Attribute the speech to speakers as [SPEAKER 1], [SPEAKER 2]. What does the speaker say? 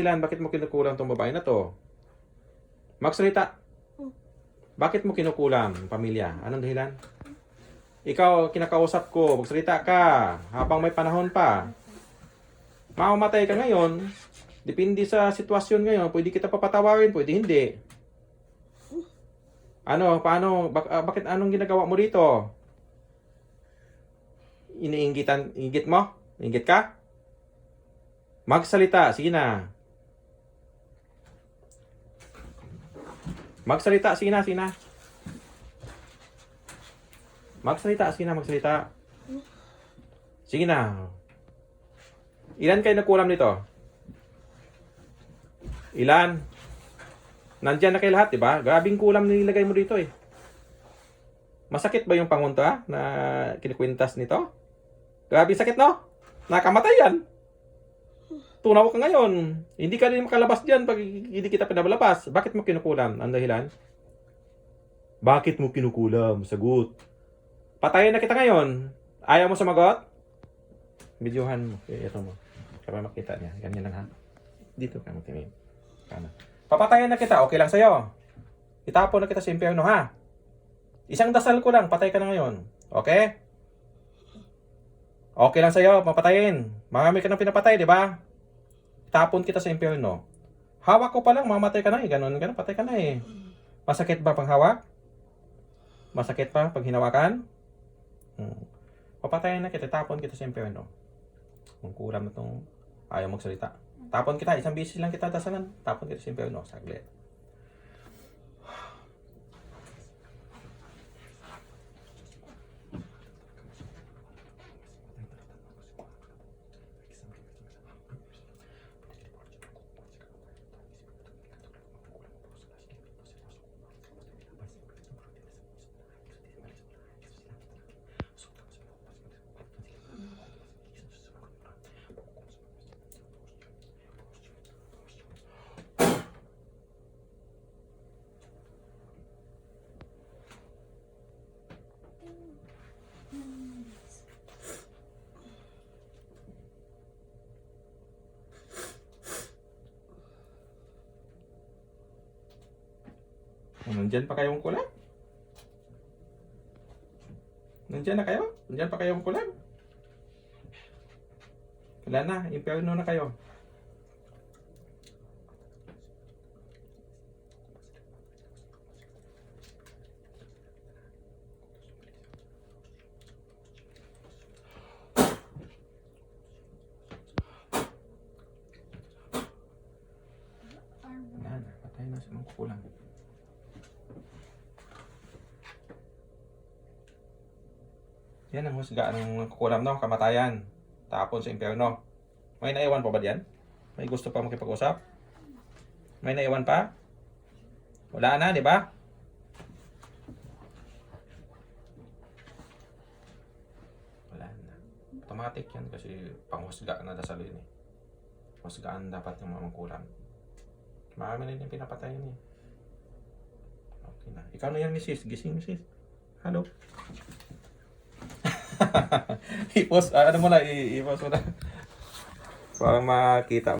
[SPEAKER 1] Ilan, bakit mo kinukulam tong babae na to? Magsalita. Bakit mo kinukulam, pamilya? Anong dahilan? Ikaw, kinakausap ko, magsalita ka habang may panahon pa. Mamamatay ka ngayon. Depende sa sitwasyon ngayon. Pwede kita papatawarin, pwede hindi. Ano, paano, bakit anong ginagawa mo dito? Ingit mo? Ingit ka? Magsalita, sige na. Magsalita, sige na, sige na. Magsalita, sige na, magsalita. Sige na. Ilan kayo nagkulam nito? Ilan? Nandyan na kayo lahat, di ba? Grabing kulam nilagay mo dito eh. Masakit ba yung pangunta na kinikwintas nito? Grabe sakit, no? Nakamatay yan. Tunaw ka ngayon. Hindi ka rin makalabas dyan pag hindi kita pinabalabas. Bakit mo kinukulam? Ang dahilan? Bakit mo kinukulam? Sagot. Patayin na kita ngayon. Ayaw mo sumagot? Videohan mo. Ito mo. Para makita niya. Ganyan lang ha. Dito ka magtingin. Papatayin na kita. Okay lang sa'yo. Itapon na kita sa impyerno ha. Isang dasal ko lang. Patay ka na ngayon. Okay? Okay lang sa'yo. Mapatayin. Marami ka nang pinapatay, di ba? Tapon kita sa impyerno. Hawak ko pa lang, mamatay ka na eh. Ganon, patay ka na eh. Masakit ba pang hawak? Masakit pa pag hinawakan? Papatayin na kita, tapon kita sa impyerno. Kung kulam na itong ayaw magsalita. Tapon kita, isang bisis lang kita dasalan. Tapon kita sa impyerno, saglit. Nandyan pa kayong kulam? Nandyan na kayo? Nandyan pa kayong kulam? Wala na, impyerno na kayo. Wala na, patay na sa mga kulam. Yan ang husga ng kukulam, no? Kamatayan. Tapon sa impyerno. May naiwan pa ba diyan? May gusto pa makipag-usap? May naiwan pa? Wala na, di ba? Wala na. Automatic yan kasi panghusga na dasal yun eh. Husgaan dapat yung mga kulam. Marami na yung pinapatay yun eh. Okay na. Ikaw na yan, misis. Gising, misis. Hello. I-post, ano mo na, i-post mo na. Para makita